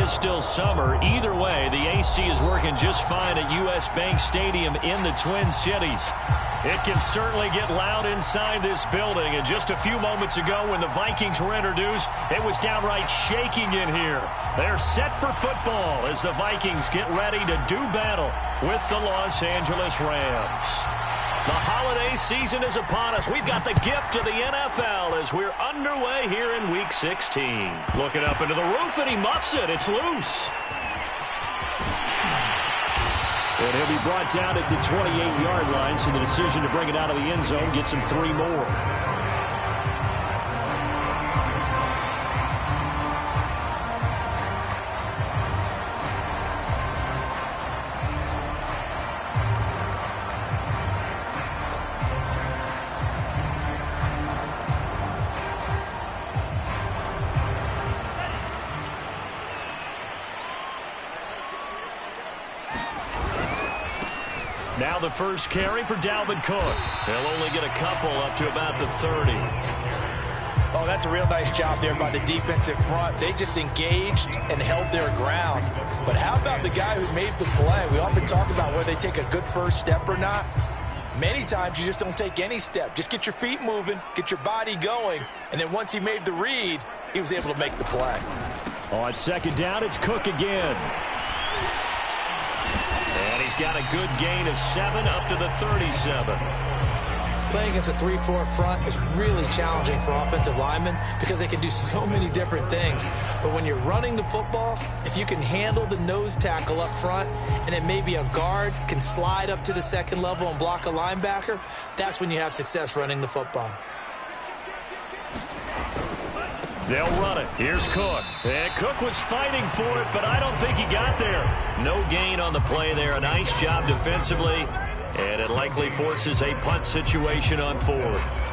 is still summer. Either way, the AC is working just fine at U.S. Bank Stadium in the Twin Cities. It can certainly get loud inside this building. And just a few moments ago when the Vikings were introduced, it was downright shaking in here. They're set for football as the Vikings get ready to do battle with the Los Angeles Rams. The holiday season is upon us. We've got the gift of the NFL as we're underway here in Week 16. Looking up into the roof, and he muffs it. It's loose. And he'll be brought down at the 28-yard line, so the decision to bring it out of the end zone gets him 3 more. Now the first carry for Dalvin Cook. He'll only get a couple up to about the 30. Oh, that's a real nice job there by the defensive front. They just engaged and held their ground. But how about the guy who made the play? We often talk about whether they take a good first step or not. Many times you just don't take any step. Just get your feet moving, get your body going, and then once he made the read, he was able to make the play. On second down, it's Cook again. And he's got a good gain of 7 up to the 37. Playing against a 3-4 front is really challenging for offensive linemen because they can do so many different things. But when you're running the football, if you can handle the nose tackle up front and then maybe a guard can slide up to the second level and block a linebacker, that's when you have success running the football. They'll run it. Here's Cook. And Cook was fighting for it, but I don't think he got there. No gain on the play there. A nice job defensively. And it likely forces a punt situation on 4th.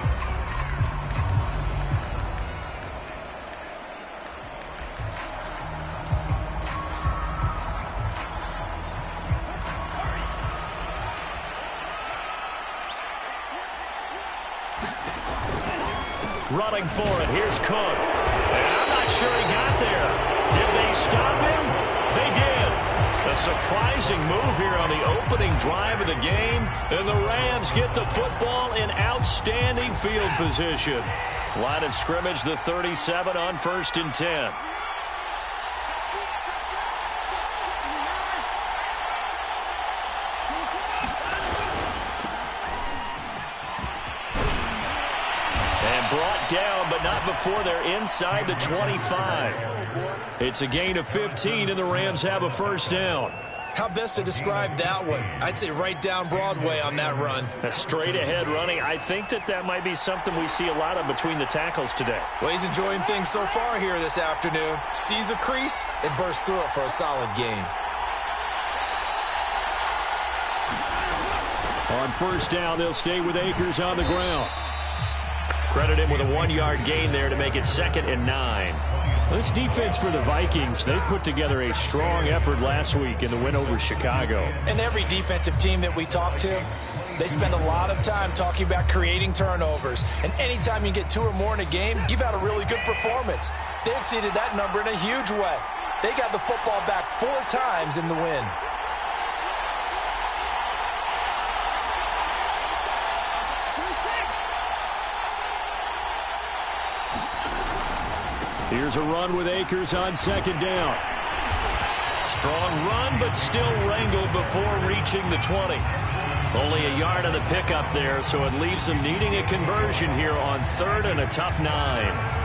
Running for it. Here's Cook. And I'm not sure he got there. Did they stop him? They did. A surprising move here on the opening drive of the game. And the Rams get the football in outstanding field position. Line of scrimmage, the 37 on 1st and 10. Brought down, but not before they're inside the 25. It's a gain of 15, and the Rams have a first down. How best to describe that one? I'd say right down Broadway on that run. A straight-ahead running. I think that might be something we see a lot of between the tackles today. Well, he's enjoying things so far here this afternoon. Sees a crease and bursts through it for a solid gain. On first down, they'll stay with Akers on the ground. Credit him with a 1-yard gain there to make it 2nd and 9. This defense for the Vikings, they put together a strong effort last week in the win over Chicago. And every defensive team that we talk to, they spend a lot of time talking about creating turnovers. And anytime you get 2 or more in a game, you've had a really good performance. They exceeded that number in a huge way. They got the football back 4 times in the win. Here's a run with Akers on 2nd down. Strong run, but still wrangled before reaching the 20. Only a yard of the pickup there, so it leaves them needing a conversion here on 3rd and a tough 9.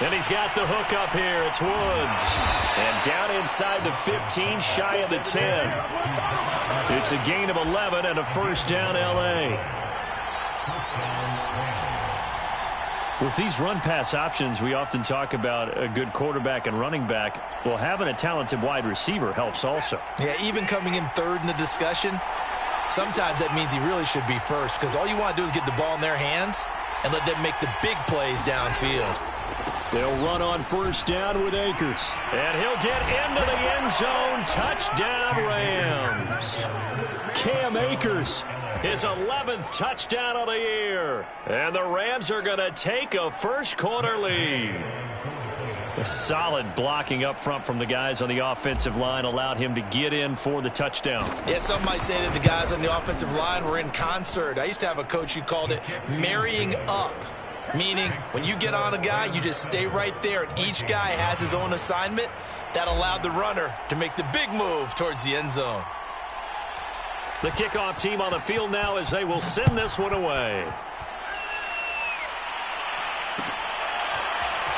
And he's got the hook up here. It's Woods. And down inside the 15, shy of the 10. It's a gain of 11 and a first down, L.A. With these run-pass options, we often talk about a good quarterback and running back. Well, having a talented wide receiver helps also. Yeah, even coming in 3rd in the discussion, Sometimes that means he really should be first, because all you want to do is get the ball in their hands and let them make the big plays downfield. They'll run on first down with Akers. And he'll get into the end zone. Touchdown, Rams. Cam Akers, his 11th touchdown of the year. And the Rams are going to take a first-quarter lead. A solid blocking up front from the guys on the offensive line allowed him to get in for the touchdown. Yeah, some might say that the guys on the offensive line were in concert. I used to have a coach who called it marrying up, meaning when you get on a guy, you just stay right there, and each guy has his own assignment. That allowed the runner to make the big move towards the end zone. The kickoff team on the field now as they will send this one away.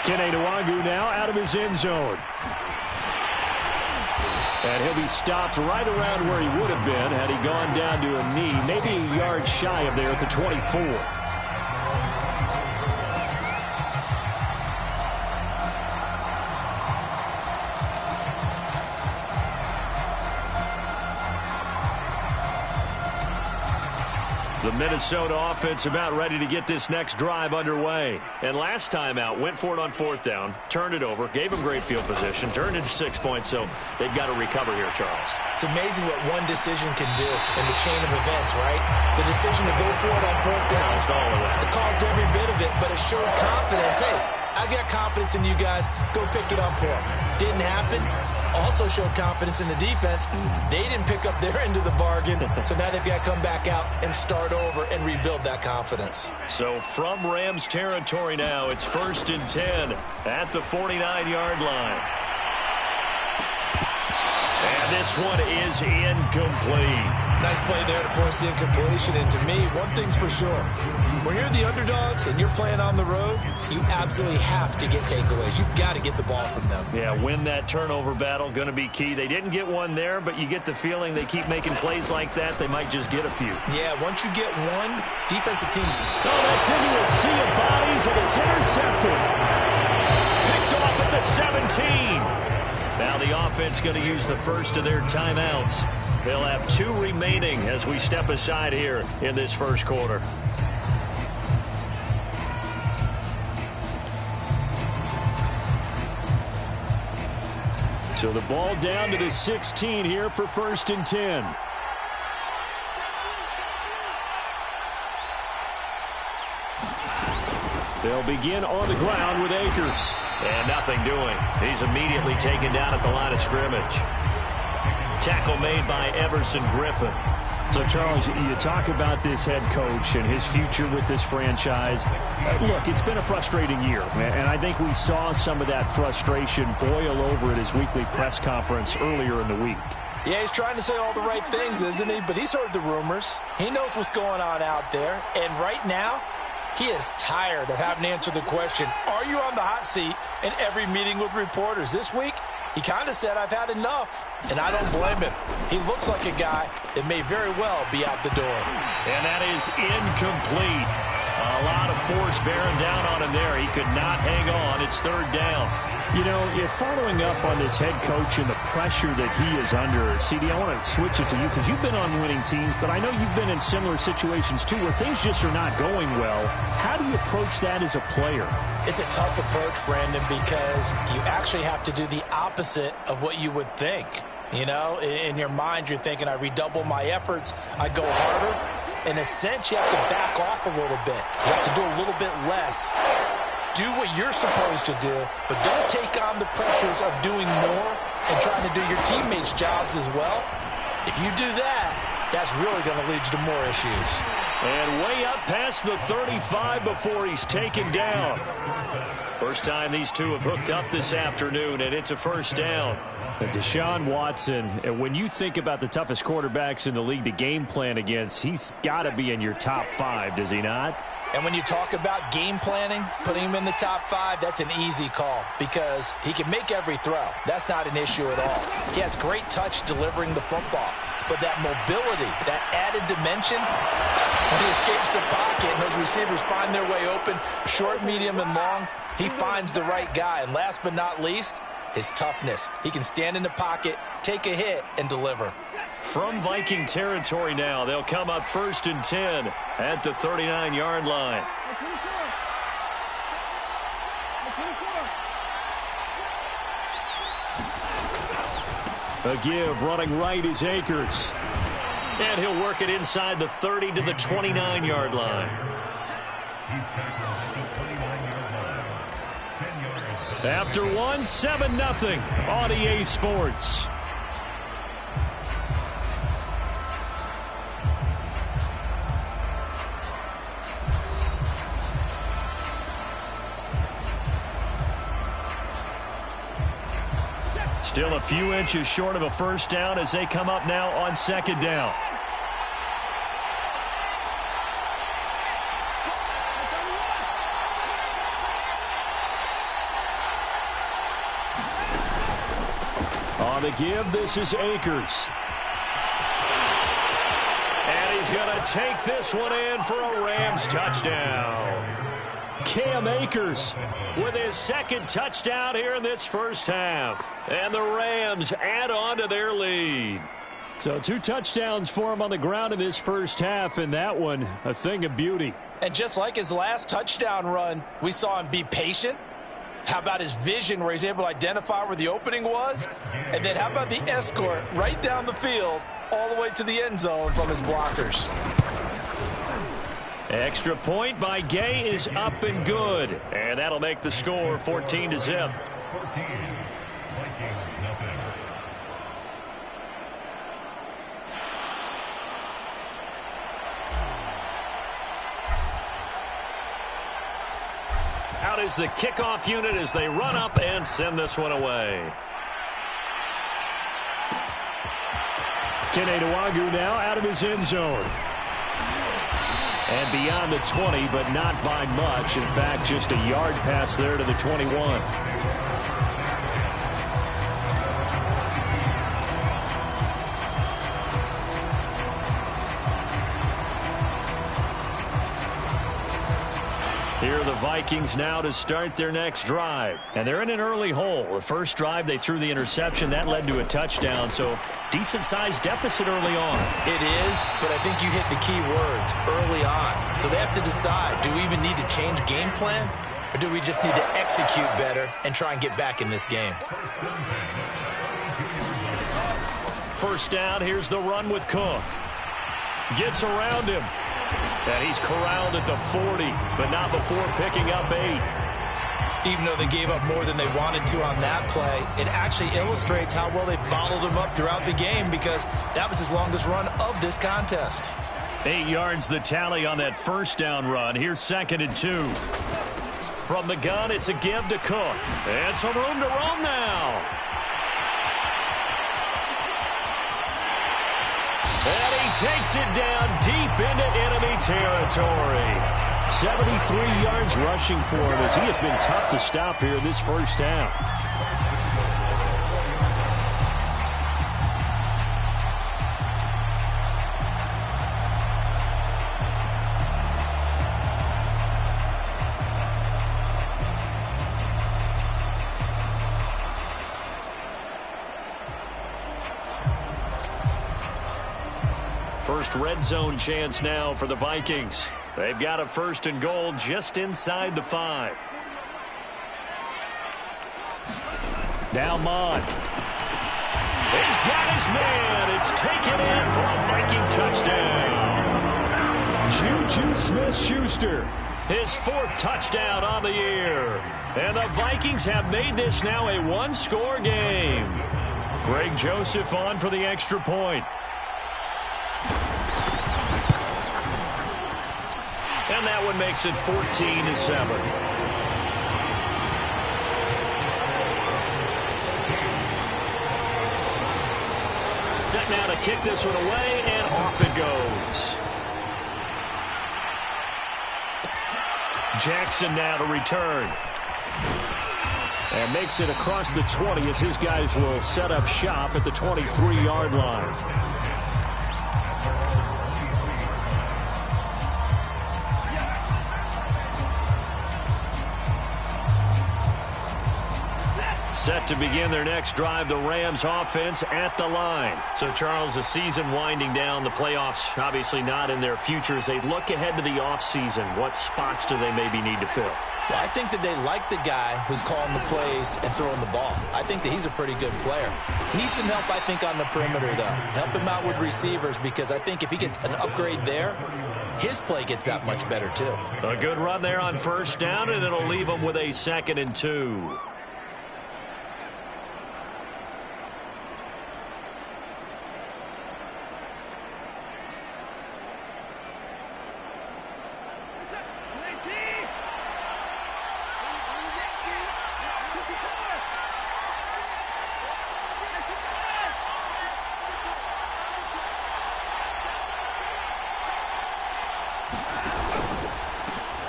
Kene Nwagu now out of his end zone. And he'll be stopped right around where he would have been had he gone down to a knee, maybe a yard shy of there at the 24. The Minnesota offense about ready to get this next drive underway. And last time out, went for it on fourth down, turned it over, gave them great field position, turned into 6 points, so they've got to recover here, Charles. It's amazing what one decision can do in the chain of events, right? The decision to go for it on fourth down. Caused all of that. It caused every bit of it, but it showed confidence. Hey, I've got confidence in you guys. Go pick it up for them. Didn't happen. Also showed confidence in the defense. They didn't pick up their end of the bargain, so now they've got to come back out and start over and rebuild that confidence. So from Rams territory now, it's 1st and 10 at the 49-yard line. And this one is incomplete. Nice play there to force the incompletion. And to me, one thing's for sure. When you're the underdogs and you're playing on the road, you absolutely have to get takeaways. You've got to get the ball from them. Yeah, win that turnover battle, going to be key. They didn't get one there, but you get the feeling they keep making plays like that, they might just get a few. Yeah, once you get one, defensive teams... Oh, that's into a sea of bodies, and it's intercepted. Picked off at the 17. Now the offense going to use the first of their timeouts. They'll have 2 remaining as we step aside here in this first quarter. So the ball down to the 16 here for 1st and 10. They'll begin on the ground with Akers. And nothing doing. He's immediately taken down at the line of scrimmage. Tackle made by Everson Griffin. So, Charles, you talk about this head coach and his future with this franchise. Look, it's been a frustrating year, and I think we saw some of that frustration boil over at his weekly press conference earlier in the week. Yeah, he's trying to say all the right things, isn't he? But he's heard the rumors. He knows what's going on out there. And right now, he is tired of having to answer the question, are you on the hot seat in every meeting with reporters? This week, he kind of said, I've had enough, and I don't blame him. He looks like a guy that may very well be out the door. And that is incomplete. A lot of force bearing down on him there. He could not hang on. It's 3rd down. You know, you're following up on this head coach and the pressure that he is under. CD, I want to switch it to you because you've been on winning teams, but I know you've been in similar situations too where things just are not going well. How do you approach that as a player? It's a tough approach, Brandon, because you actually have to do the opposite of what you would think. You know, in your mind, you're thinking, I redouble my efforts, I go harder. In a sense, you have to back off a little bit. You have to do a little bit less. Do what you're supposed to do, but don't take on the pressures of doing more and trying to do your teammates' jobs as well. If you do that, that's really going to lead you to more issues. And way up past the 35 before he's taken down. First time these two have hooked up this afternoon, and it's a 1st down. And Deshaun Watson, when you think about the toughest quarterbacks in the league to game plan against, he's got to be in your top 5, does he not? And when you talk about game planning, putting him in the top 5, that's an easy call because he can make every throw. That's not an issue at all. He has great touch delivering the football. But that mobility, that added dimension, when he escapes the pocket and those receivers find their way open, short, medium, and long, he finds the right guy. And last but not least, his toughness. He can stand in the pocket, take a hit, and deliver. From Viking territory now, they'll come up 1st and 10 at the 39-yard line. A give, running right is Akers. And he'll work it inside the 30 to the 29-yard line. After one, 7-0 on EA Sports. Still a few inches short of a first down as they come up now on 2nd down. On the give, this is Akers. And he's going to take this one in for a Rams touchdown. Cam Akers with his 2nd touchdown here in this first half. And the Rams add on to their lead. So 2 touchdowns for him on the ground in this first half, and that one a thing of beauty. And just like his last touchdown run, we saw him be patient. How about his vision where he's able to identify where the opening was? And then how about the escort right down the field all the way to the end zone from his blockers? Extra point by Gay is up and good. And that'll make the score 14-0. Out is the kickoff unit as they run up and send this one away. Keneduagu now out of his end zone. And beyond the 20, but not by much. In fact, just a yard pass there to the 21. Here are the Vikings now to start their next drive. And they're in an early hole. The first drive, they threw the interception. That led to a touchdown. So decent-sized deficit early on. It is, but I think you hit the key words, early on. So they have to decide, do we even need to change game plan? Or do we just need to execute better and try and get back in this game? First down, here's the run with Cook. Gets around him. And he's corralled at the 40, but not before picking up 8. Even though they gave up more than they wanted to on that play, it actually illustrates how well they bottled him up throughout the game because that was his longest run of this contest. 8 yards the tally on that first down run. Here's 2nd and 2. From the gun, it's a give to Cook. And some room to roam now. And he takes it down deep into enemy territory. 73 yards rushing for him as he has been tough to stop here this first half. First red zone chance now for the Vikings. They've got a 1st and goal just inside the 5. Now Mond. He's got his man. It's taken in for a Viking touchdown. Juju Smith-Schuster, his 4th touchdown on the year. And the Vikings have made this now a 1-score game. Greg Joseph on for the extra point. And that one makes it 14-7. Set now to kick this one away, and off it goes. Jackson now to return. And makes it across the 20 as his guys will set up shop at the 23-yard line. Set to begin their next drive, the Rams offense at the line. So, Charles, the season winding down, the playoffs obviously not in their future. As they look ahead to the offseason, what spots do they maybe need to fill? Well, I think that they like the guy who's calling the plays and throwing the ball. I think that he's a pretty good player. Needs some help, I think, on the perimeter, though. Help him out with receivers, because I think if he gets an upgrade there, his play gets that much better, too. A good run there on first down, and it'll leave him with a 2nd and 2.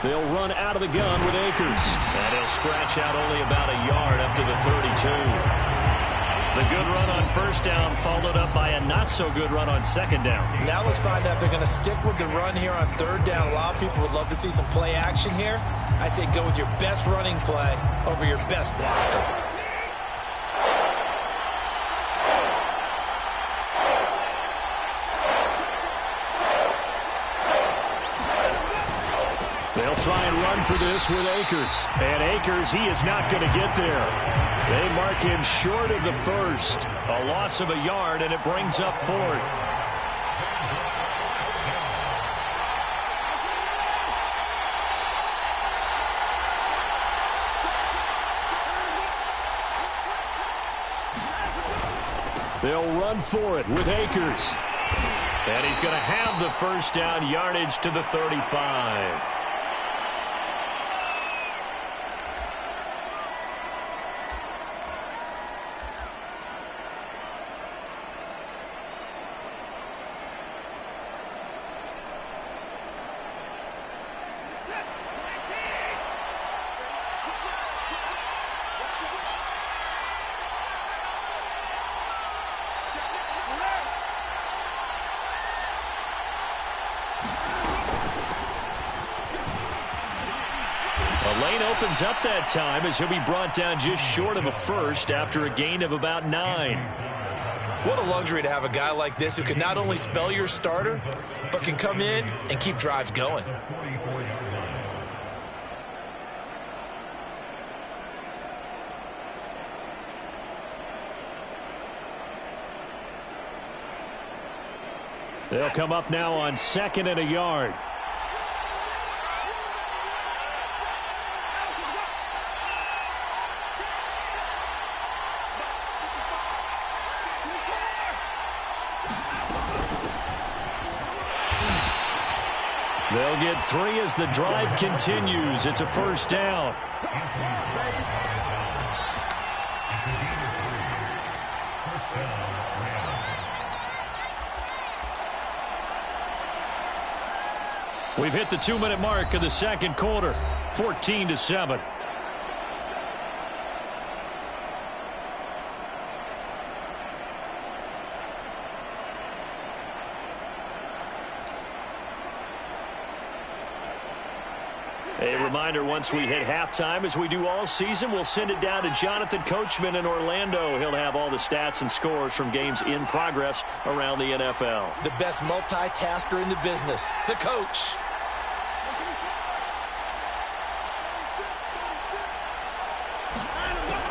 They'll run out of the gun with Akers. And he'll scratch out only about a yard up to the 32. The good run on first down followed up by a not-so-good run on 2nd down. Now let's find out if they're going to stick with the run here on 3rd down. A lot of people would love to see some play action here. I say go with your best running play over your best blocker. They'll try and run for this with Akers. And Akers, he is not going to get there. They mark him short of the first. A loss of a yard, and it brings up 4th. They'll run for it with Akers. And he's going to have the first down, yardage to the 35. Lane opens up that time as he'll be brought down just short of a first after a gain of about 9. What a luxury to have a guy like this who can not only spell your starter, but can come in and keep drives going. They'll come up now on 2nd and a yard. They'll get 3 as the drive continues. It's a first down. We've hit the 2-minute mark of the 2nd quarter. 14-7. A reminder, once we hit halftime, as we do all season, we'll send it down to Jonathan Coachman in Orlando. He'll have all the stats and scores from games in progress around the NFL. The best multitasker in the business, the coach.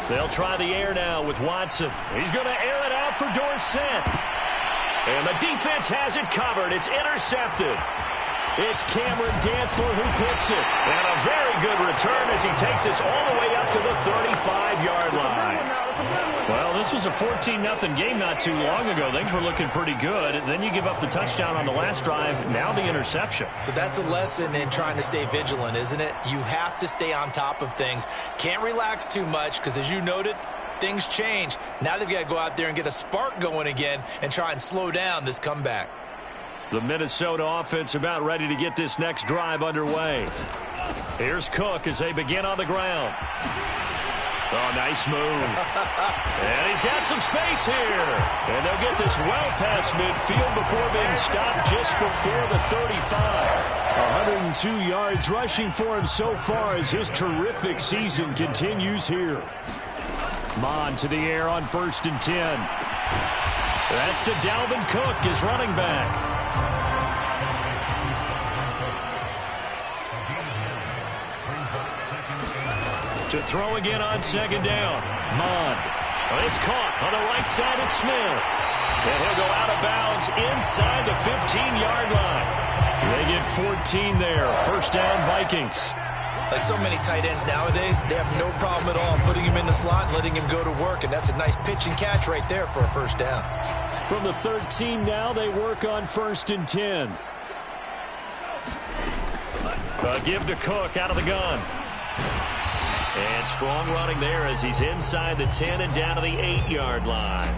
They'll try the air now with Watson. He's going to air it out for Dorsett. And the defense has it covered. It's intercepted. It's Cameron Dantzler who picks it. And a very good return as he takes us all the way up to the 35-yard line. Well, this was a 14-0 game not too long ago. Things were looking pretty good. And then you give up the touchdown on the last drive. Now the interception. So that's a lesson in trying to stay vigilant, isn't it? You have to stay on top of things. Can't relax too much because, as you noted, things change. Now they've got to go out there and get a spark going again and try and slow down this comeback. The Minnesota offense about ready to get this next drive underway. Here's Cook as they begin on the ground. Oh, nice move. And he's got some space here. And they'll get this well past midfield before being stopped just before the 35. 102 yards rushing for him so far as his terrific season continues here. Mon to the air on 1st and 10. That's to Dalvin Cook, his running back. To throw again on 2nd down. Mon. It's caught on the right side of Smith. And he'll go out of bounds inside the 15-yard line. They get 14 there. 1st down, Vikings. Like so many tight ends nowadays, they have no problem at all putting him in the slot and letting him go to work, and that's a nice pitch and catch right there for a 1st down. From the 13 now, they work on 1st and 10. A give to Cook out of the gun. And strong running there as he's inside the 10 and down to the 8-yard line.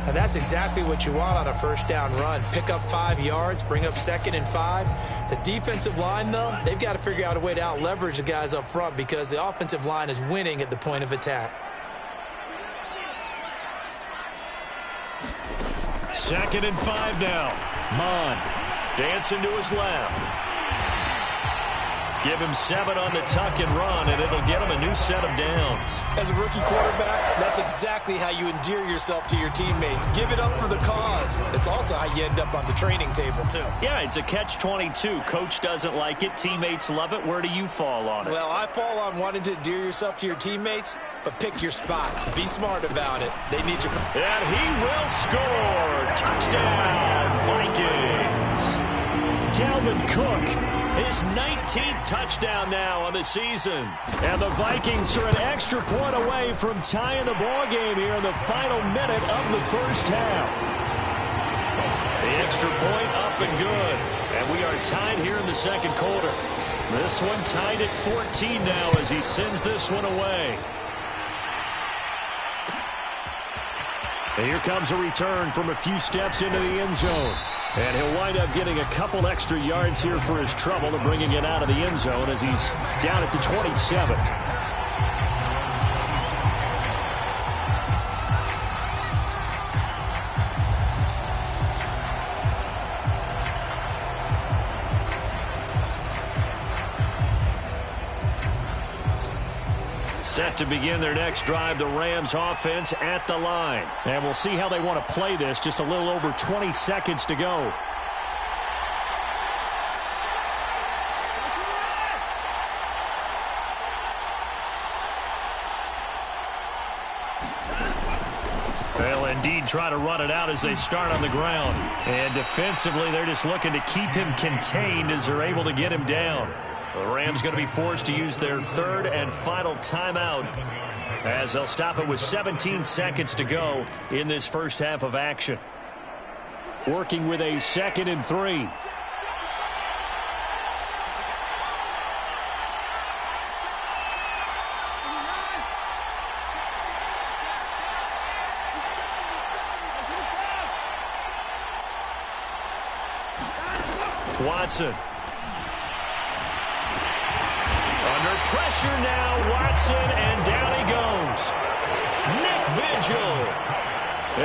And that's exactly what you want on a 1st down run. Pick up 5 yards, bring up 2nd and 5. The defensive line, though, they've got to figure out a way to out-leverage the guys up front because the offensive line is winning at the point of attack. 2nd and 5 now. Mon dancing to his left. Give him 7 on the tuck and run, and it'll get him a new set of downs. As a rookie quarterback, that's exactly how you endear yourself to your teammates. Give it up for the cause. It's also how you end up on the training table, too. Yeah, it's a catch-22. Coach doesn't like it. Teammates love it. Where do you fall on it? Well, I fall on wanting to endear yourself to your teammates, but pick your spots. Be smart about it. They need you. And he will score. Touchdown, Vikings. Dalvin Cook. His 19th touchdown now on the season. And the Vikings are an extra point away from tying the ball game here in the final minute of the 1st half. The extra point up and good. And we are tied here in the 2nd quarter. This one tied at 14 now as he sends this one away. And here comes a return from a few steps into the end zone. And he'll wind up getting a couple extra yards here for his trouble to bringing it out of the end zone as he's down at the 27. Set to begin their next drive, the Rams offense at the line. And we'll see how they want to play this. Just a little over 20 seconds to go. They'll indeed try to run it out as they start on the ground. And defensively, they're just looking to keep him contained as they're able to get him down. The Rams going to be forced to use their 3rd and final timeout as they'll stop it with 17 seconds to go in this 1st half of action. Working with a 2nd and 3. Watson. Under pressure now, Watson, and down he goes. Nick Vigil.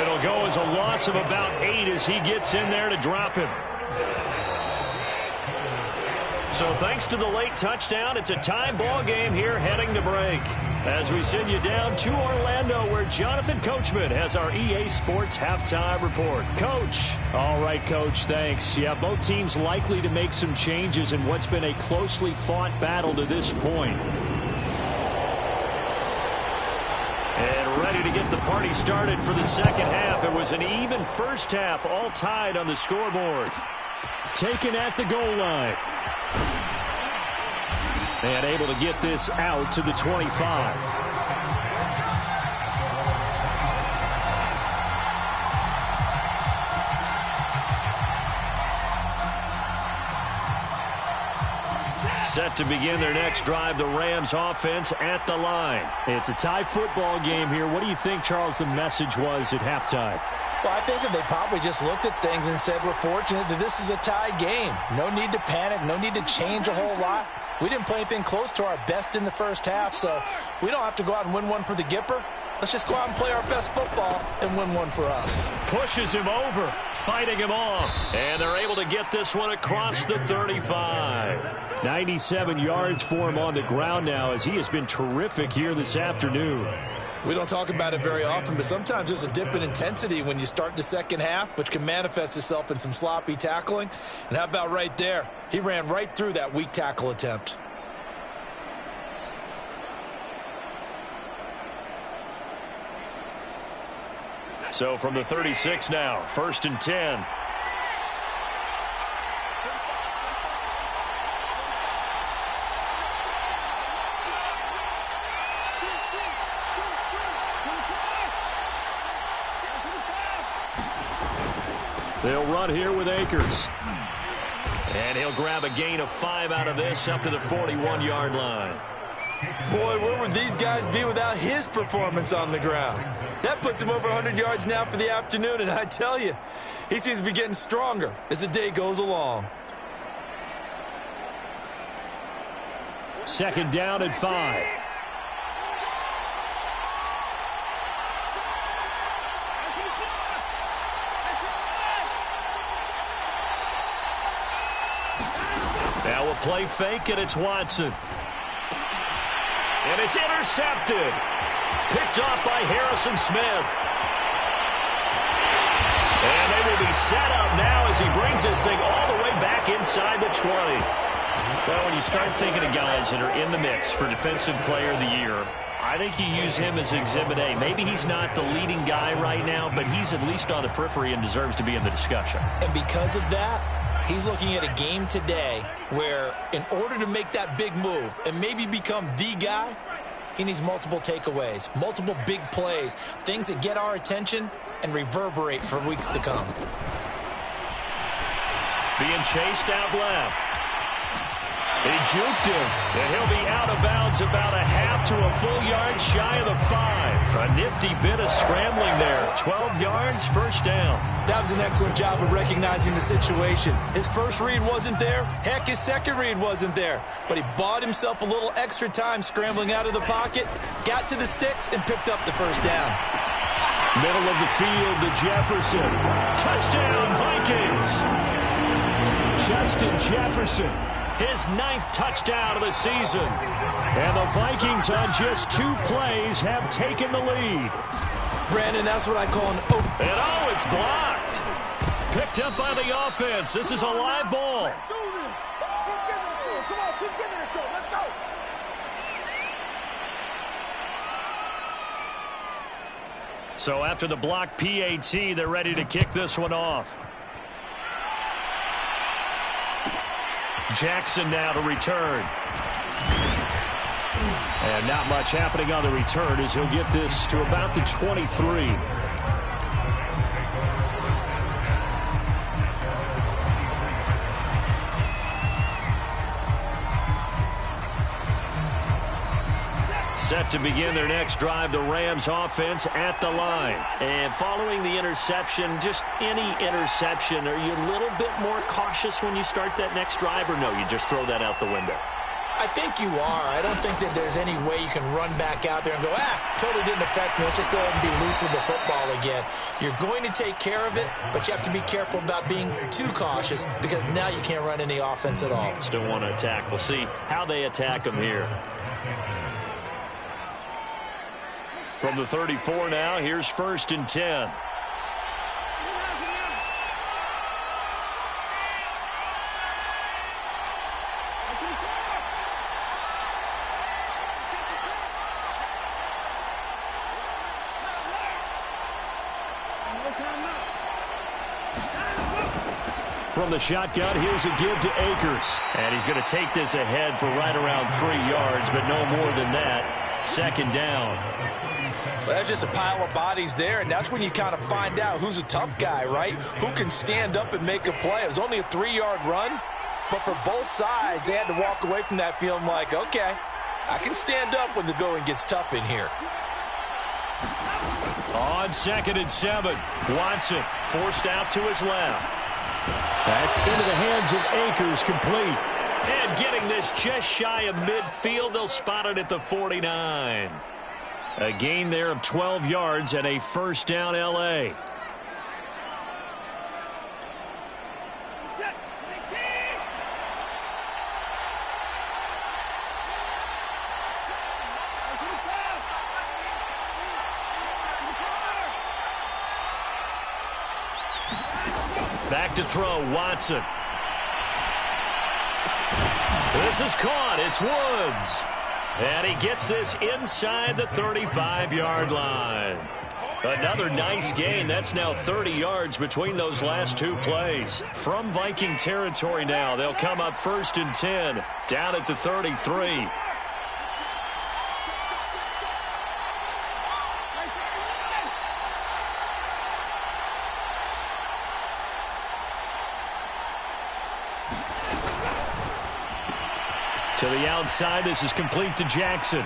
It'll go as a loss of about 8 as he gets in there to drop him. So thanks to the late touchdown, it's a tie ball game here heading to break. As we send you down to Orlando, where Jonathan Coachman has our EA Sports halftime report. Coach. All right, Coach, thanks. Yeah, both teams likely to make some changes in what's been a closely fought battle to this point. And ready to get the party started for the 2nd half. It was an even 1st half, all tied on the scoreboard. Taken at the goal line. And able to get this out to the 25. Set to begin their next drive, the Rams offense at the line. It's a tie football game here. What do you think, Charles, the message was at halftime? Well, I think that they probably just looked at things and said, we're fortunate that this is a tie game. No need to panic, no need to change a whole lot. We didn't play anything close to our best in the 1st half, so we don't have to go out and win one for the Gipper. Let's just go out and play our best football and win one for us. Pushes him over, fighting him off. And they're able to get this one across the 35. 97 yards for him on the ground now as he has been terrific here this afternoon. We don't talk about it very often, but sometimes there's a dip in intensity when you start the second half, which can manifest itself in some sloppy tackling. And how about right there? He ran right through that weak tackle attempt. So from the 36 now, 1st and 10. They'll run here with Akers. And he'll grab a gain of 5 out of this up to the 41-yard line. Boy, where would these guys be without his performance on the ground? That puts him over 100 yards now for the afternoon, and I tell you, he seems to be getting stronger as the day goes along. 2nd down and 5. Now a play fake, and it's Watson. And it's intercepted. Picked off by Harrison Smith. And they will be set up now as he brings this thing all the way back inside the 20. Well, when you start thinking of guys that are in the mix for Defensive Player of the Year, I think you use him as Exhibit A. Maybe he's not the leading guy right now, but he's at least on the periphery and deserves to be in the discussion. And because of that, he's looking at a game today where in order to make that big move and maybe become the guy, he needs multiple takeaways, multiple big plays, things that get our attention and reverberate for weeks to come. Being chased out left. He juked him, and he'll be out of bounds about a half to a full yard shy of the 5. A nifty bit of scrambling there. 12 yards, 1st down. That was an excellent job of recognizing the situation. His first read wasn't there. Heck, his second read wasn't there. But he bought himself a little extra time scrambling out of the pocket, got to the sticks, and picked up the 1st down. Middle of the field to Jefferson. Touchdown, Vikings. Justin Jefferson. His 9th touchdown of the season. And the Vikings on just 2 plays have taken the lead. Brandon, that's what I call an open. And oh, it's blocked. Picked up by the offense. This is a live ball. So after the block PAT, they're ready to kick this one off. Jackson now to return. And not much happening on the return as he'll get this to about the 23. Set to begin their next drive, the Rams offense at the line. And following the interception, just any interception, are you a little bit more cautious when you start that next drive, or no, you just throw that out the window? I think you are. I don't think that there's any way you can run back out there and go, totally didn't affect me. Let's just go ahead and be loose with the football again. You're going to take care of it, but you have to be careful about being too cautious because now you can't run any offense at all. Still want to attack. We'll see how they attack them here. From the 34 now, here's 1st and 10. From the shotgun, here's a give to Akers. And he's going to take this ahead for right around 3 yards, but no more than that. 2nd down. Well, that's just a pile of bodies there, and that's when you kind of find out who's a tough guy, right? Who can stand up and make a play. It was only a 3-yard run, but for both sides, they had to walk away from that feeling like, okay, I can stand up when the going gets tough in here. On 2nd and 7, Watson forced out to his left. That's into the hands of Akers, complete. And getting this just shy of midfield, they'll spot it at the 49. A gain there of 12 yards and a 1st down L.A. Back to throw, Watson. This is caught. It's Woods. And he gets this inside the 35-yard line. Another nice gain. That's now 30 yards between those last two plays. From Viking territory now, they'll come up 1st and 10, down at the 33. To the outside, this is complete to Jackson.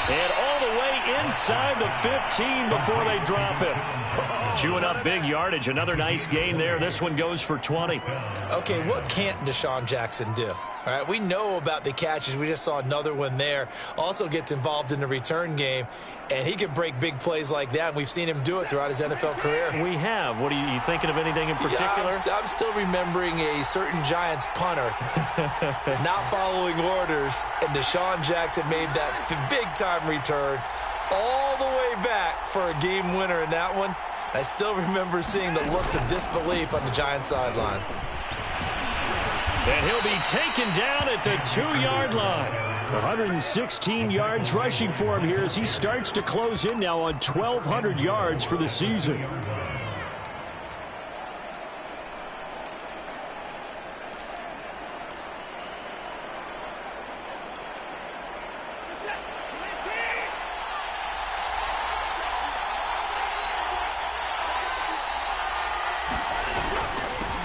And all the way inside the 15 before they drop him. Chewing up big yardage. Another nice gain there. This one goes for 20. Okay, what can't Deshaun Jackson do? All right, we know about the catches. We just saw another one there. Also gets involved in the return game, and he can break big plays like that. And we've seen him do it throughout his NFL career. We have. What are you thinking of anything in particular? Yeah, I'm still remembering a certain Giants punter not following orders, and Deshaun Jackson made that big-time return all the way back for a game winner in that one. I still remember seeing the looks of disbelief on the Giants sideline. And he'll be taken down at the 2-yard line. 116 yards rushing for him here as he starts to close in now on 1,200 yards for the season.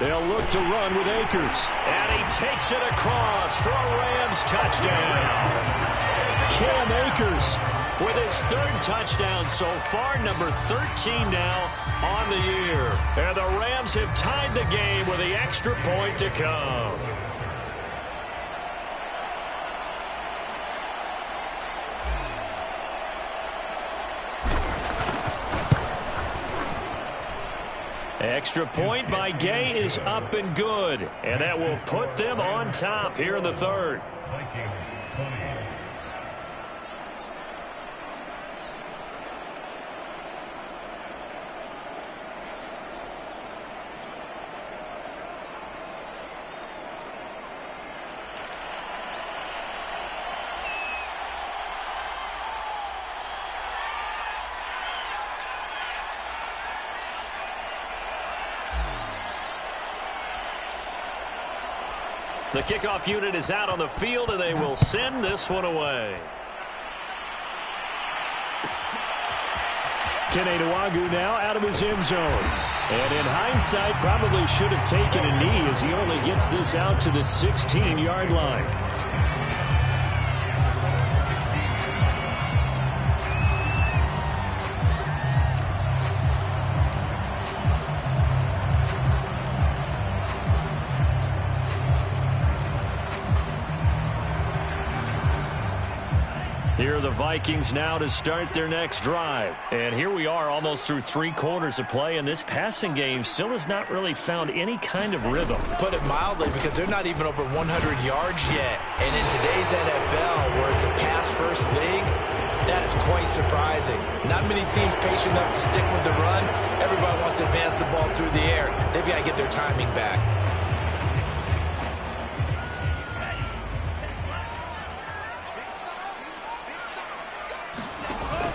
They'll look to run with Akers. And he takes it across for a Rams touchdown. Cam Akers with his 3rd touchdown so far, number 13 now on the year. And the Rams have tied the game with the extra point to come. Extra point by Gay is up and good. And that will put them on top here in the 3rd. The kickoff unit is out on the field, and they will send this one away. Kene Nwangwu now out of his end zone. And in hindsight, probably should have taken a knee as he only gets this out to the 16-yard line. Here are the Vikings now to start their next drive. And here we are almost through 3 quarters of play, and this passing game still has not really found any kind of rhythm. Put it mildly, because they're not even over 100 yards yet. And in today's NFL, where it's a pass-first league, that is quite surprising. Not many teams patient enough to stick with the run. Everybody wants to advance the ball through the air. They've got to get their timing back.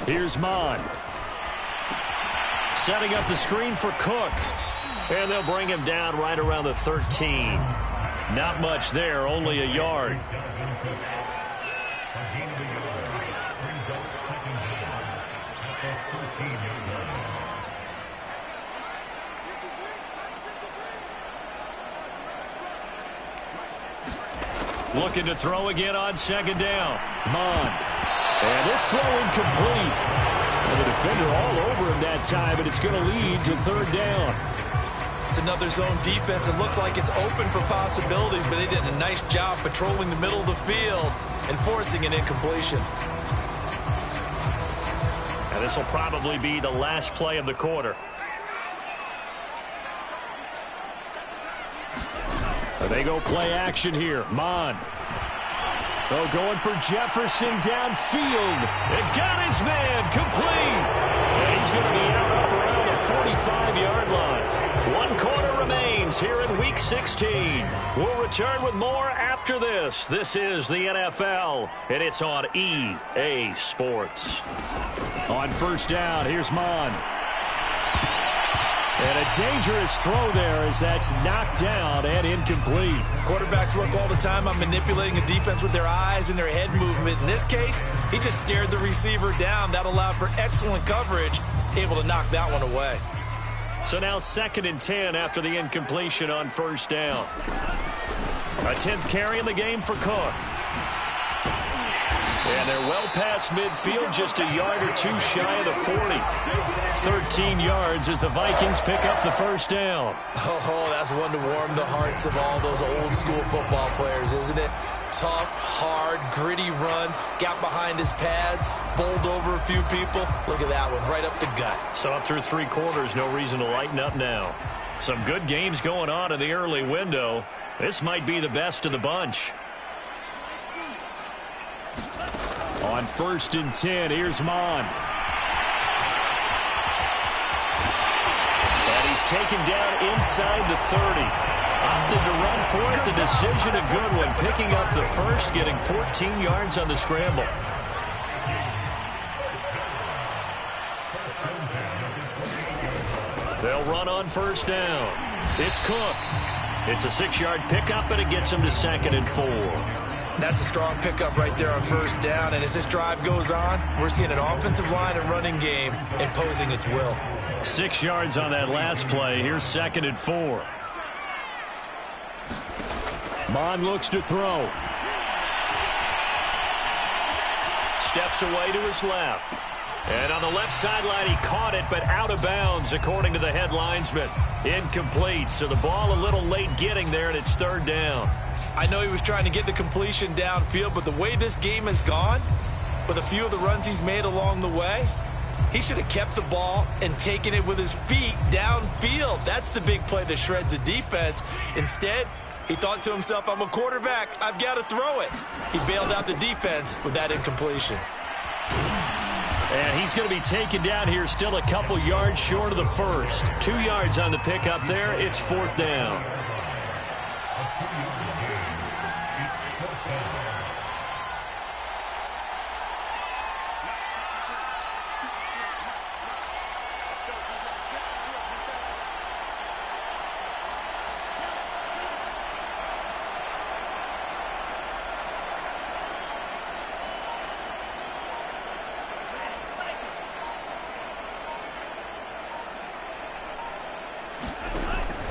Here's Mon. Setting up the screen for Cook. And they'll bring him down right around the 13. Not much there, only a yard. Looking to throw again on 2nd down. Mon. And this throw incomplete. And the defender all over him that time, and it's going to lead to 3rd down. It's another zone defense. It looks like it's open for possibilities, but they did a nice job patrolling the middle of the field and forcing an incompletion. And this will probably be the last play of the quarter. And they go play action here. Mon. Oh, going for Jefferson downfield. It got his man complete. And he's going to be out up around the 45-yard line. 1 quarter remains. games here in Week 16. We'll return with more after this. This is the NFL, and it's on EA Sports. On first down, here's Mon. And a dangerous throw there as that's knocked down and incomplete. Quarterbacks work all the time on manipulating a defense with their eyes and their head movement. In this case, he just stared the receiver down. That allowed for excellent coverage, able to knock that one away. So now 2nd and 10 after the incompletion on first down. A 10th carry in the game for Cook. And they're well past midfield, just a yard or two shy of the 40. 13 yards as the Vikings pick up the first down. Oh, that's one to warm the hearts of all those old school football players, isn't it? Tough, hard, gritty run, got behind his pads, bowled over a few people. Look at that one, right up the gut. So up through 3 quarters, no reason to lighten up now. Some good games going on in the early window. This might be the best of the bunch. On 1st and 10, here's Mon. And he's taken down inside the 30. Opted to run for it. The decision a good one. Picking up the first, getting 14 yards on the scramble. They'll run on first down. It's Cook. It's a 6-yard pickup, and it gets him to 2nd and 4. That's a strong pickup right there on first down. And as this drive goes on, we're seeing an offensive line and running game imposing its will. 6 yards on that last play. Here's 2nd and 4. Mon looks to throw. Steps away to his left. And on the left sideline, he caught it, but out of bounds, according to the head linesman. Incomplete. So the ball a little late getting there, and it's 3rd down. I know he was trying to get the completion downfield, but the way this game has gone, with a few of the runs he's made along the way, he should have kept the ball and taken it with his feet downfield. That's the big play that shreds a defense. Instead, he thought to himself, I'm a quarterback, I've got to throw it. He bailed out the defense with that incompletion. And he's going to be taken down here, still a couple yards short of the first. 2 yards on the pickup there. It's 4th down.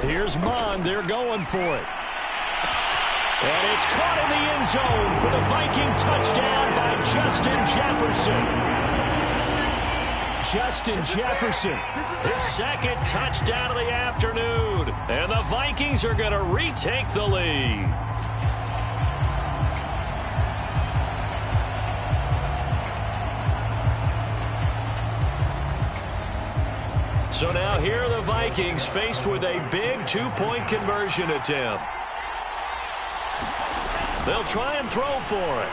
Here's Mon. They're going for it. And it's caught in the end zone for the Viking touchdown by Justin Jefferson. Justin Jefferson, his 2nd touchdown of the afternoon. And the Vikings are going to retake the lead. So now here are the Vikings faced with a big 2-point conversion attempt. They'll try and throw for it.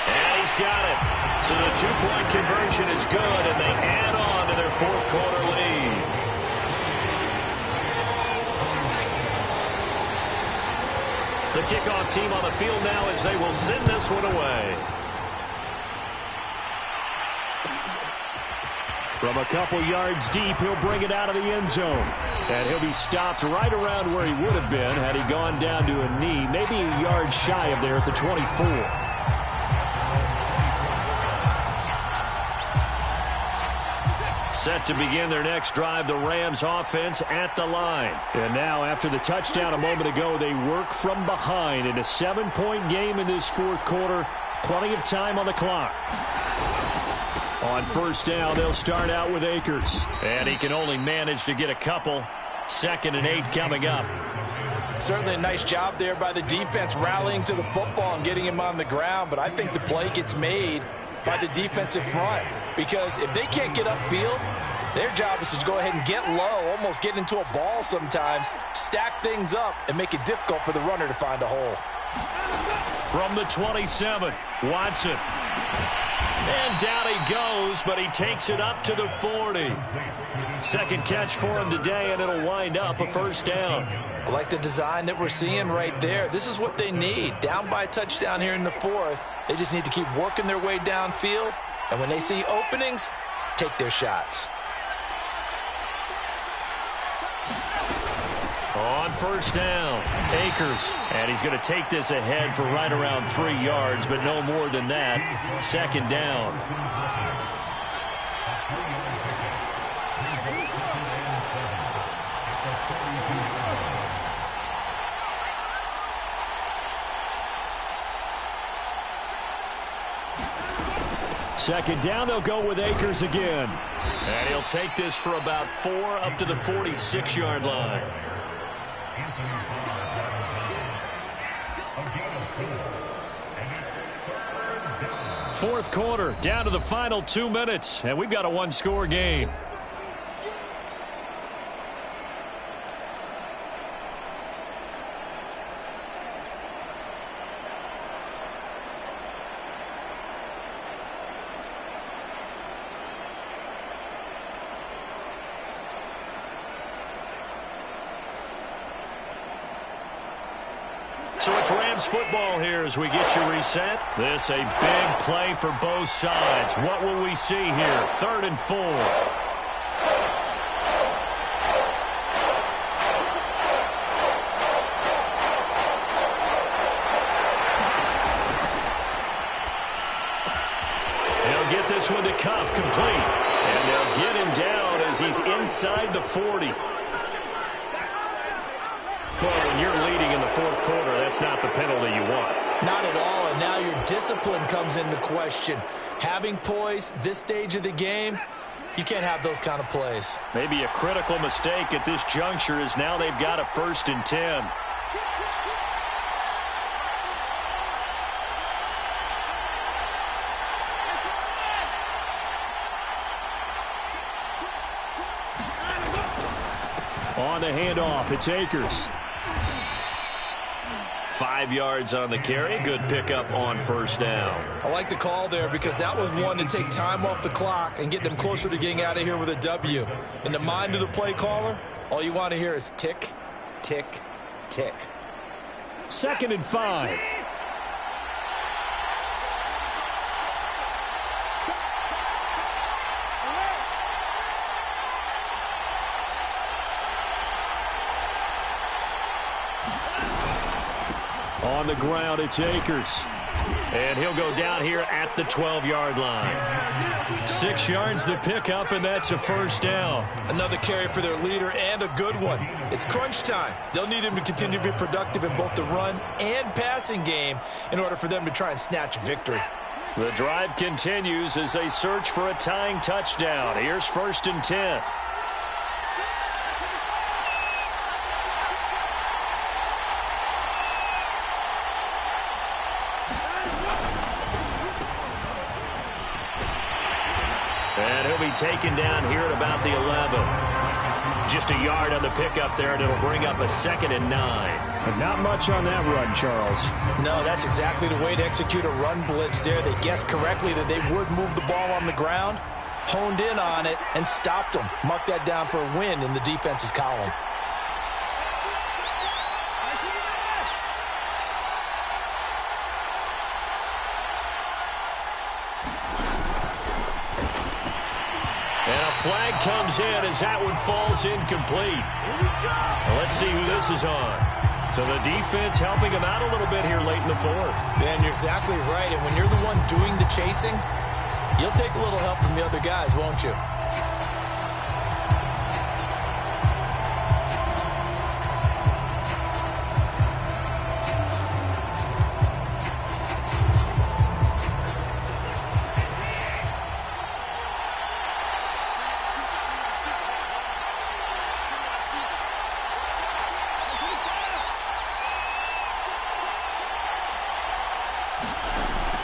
And he's got it. So the 2-point conversion is good, and they add on to their 4th quarter lead. The kickoff team on the field now as they will send this one away. From a couple yards deep, he'll bring it out of the end zone. And he'll be stopped right around where he would have been had he gone down to a knee, maybe a yard shy of there at the 24. Set to begin their next drive, the Rams offense at the line. And now, after the touchdown a moment ago, they work from behind in a 7-point game in this 4th quarter. Plenty of time on the clock. On first down, they'll start out with Akers. And he can only manage to get a couple. 2nd and 8 coming up. Certainly a nice job there by the defense rallying to the football and getting him on the ground. But I think the play gets made by the defensive front. Because if they can't get upfield, their job is to go ahead and get low, almost get into a ball sometimes, stack things up, and make it difficult for the runner to find a hole. From the 27, Watson. And down he goes, but he takes it up to the 40. Second catch for him today, and it'll wind up a first down. I like the design that we're seeing right there. This is what they need. Down by a touchdown here in the fourth. They just need to keep working their way downfield. And when they see openings, take their shots. On first down, Akers. And he's going to take this ahead for right around 3 yards, but no more than that. Second down. Second down, they'll go with Akers again. And he'll take this for about 4 up to the 46-yard line. Fourth quarter, down to the final 2 minutes, and we've got a one-score game. So it's Rams football here as we get you reset. This a big play for both sides. What will we see here? 3rd and 4. They'll get this one to Cup, complete. And they'll get him down as he's inside the 40. Well, when you're leading in the fourth quarter, that's not the penalty you want. Not at all, and now your discipline comes into question. Having poise this stage of the game, you can't have those kind of plays. Maybe a critical mistake at this juncture is now they've got a 1st and 10. On the handoff, it's Akers. 5 yards on the carry. Good pickup on first down. I like the call there because that was one to take time off the clock and get them closer to getting out of here with a W. In the mind of the play caller, all you want to hear is tick, tick, tick. 2nd and 5. On the ground, it's Akers. And he'll go down here at the 12-yard line. 6 yards the pickup, and that's a first down. Another carry for their leader, and a good one. It's crunch time. They'll need him to continue to be productive in both the run and passing game in order for them to try and snatch a victory. The drive continues as they search for a tying touchdown. Here's 1st and 10. And he'll be taken down here at about the 11. Just a yard on the pickup there, and it'll bring up a 2nd and 9. But not much on that run, Charles. No, that's exactly the way to execute a run blitz there. They guessed correctly that they would move the ball on the ground, honed in on it, and stopped them. Mark that down for a win in the defense's column. And a flag comes in as that one falls incomplete. Well, let's see who this is on. So the defense helping him out a little bit here late in the fourth. And you're exactly right. And when you're the one doing the chasing, you'll take a little help from the other guys, won't you?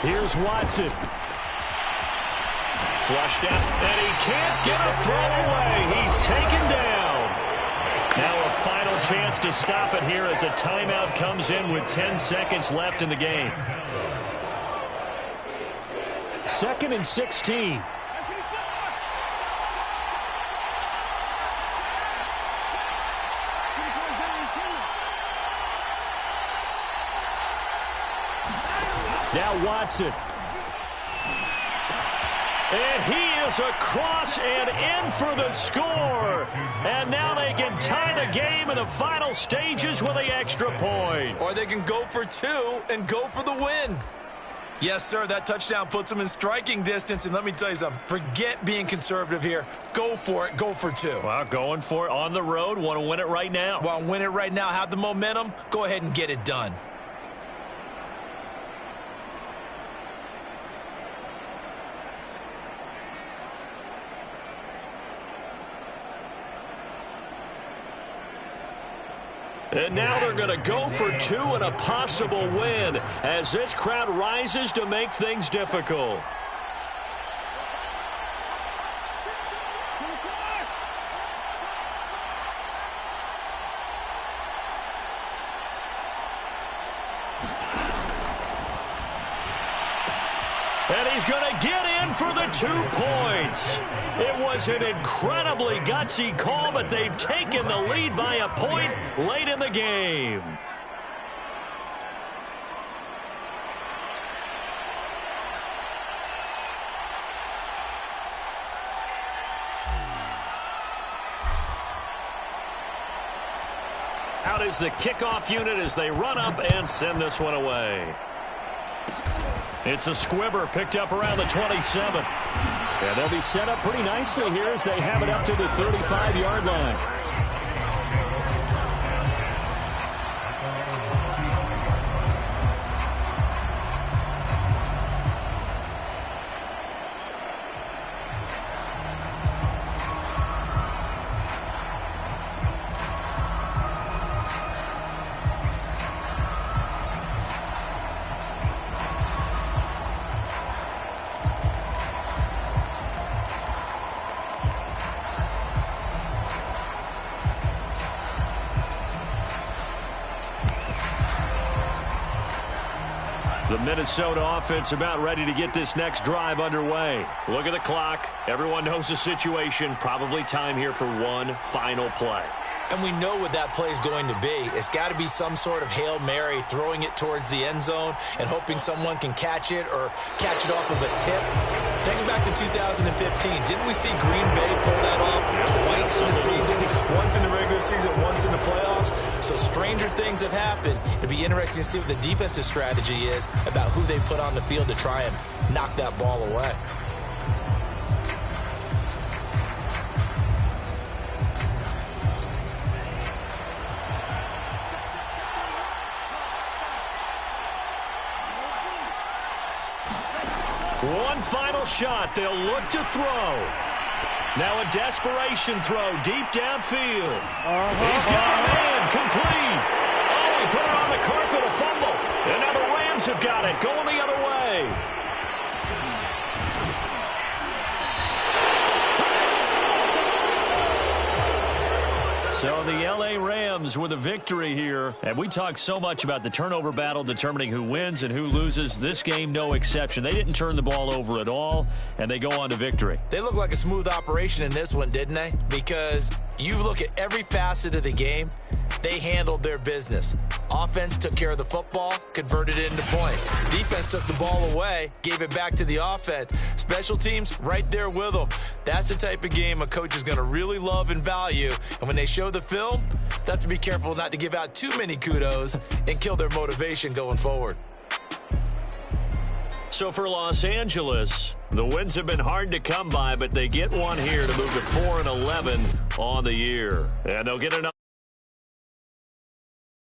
Here's Watson. Flushed out, and he can't get a throw away. He's taken down. Now a final chance to stop it here as a timeout comes in with 10 seconds left in the game. 2nd and 16. Now Watson. And he is across and in for the score. And now they can tie the game in the final stages with the extra point. Or they can go for 2 and go for the win. Yes, sir, that touchdown puts them in striking distance. And let me tell you something, forget being conservative here. Go for it, go for 2. Well, going for it on the road. Want to win it right now. Want to win it right now, have the momentum, go ahead and get it done. And now they're going to go for 2 and a possible win as this crowd rises to make things difficult. And he's going to get in for the 2 points. It was an incredibly gutsy call, but they've taken the lead by a point late in the game. Out is the kickoff unit as they run up and send this one away. It's a squibber picked up around the 27. And they'll be set up pretty nicely here as they have it up to the 35-yard line. The Minnesota offense about ready to get this next drive underway. Look at the clock. Everyone knows the situation. Probably time here for one final play. And we know what that play is going to be. It's got to be some sort of Hail Mary, throwing it towards the end zone and hoping someone can catch it or catch it off of a tip. Think back to 2015. Didn't we see Green Bay pull that off twice in the season? Once in the regular season, once in the playoffs. So stranger things have happened. It'll be interesting to see what the defensive strategy is about who they put on the field to try and knock that ball away. One final shot. They'll look to throw. Now a desperation throw deep downfield. He's got a man. Complete. Oh, he put it on the carpet. A fumble. And now the Rams have got it. Going the other way. So the L.A. Rams with a victory here. And we talk so much about the turnover battle determining who wins and who loses. This game, no exception. They didn't turn the ball over at all, and they go on to victory. They look like a smooth operation in this one, didn't they? Because you look at every facet of the game, they handled their business. Offense took care of the football, converted it into points. Defense took the ball away, gave it back to the offense. Special teams right there with them. That's the type of game a coach is going to really love and value. And when they show the film, they have to be careful not to give out too many kudos and kill their motivation going forward. So for Los Angeles, the wins have been hard to come by, but they get one here to move to 4-11 on the year. And they'll get another.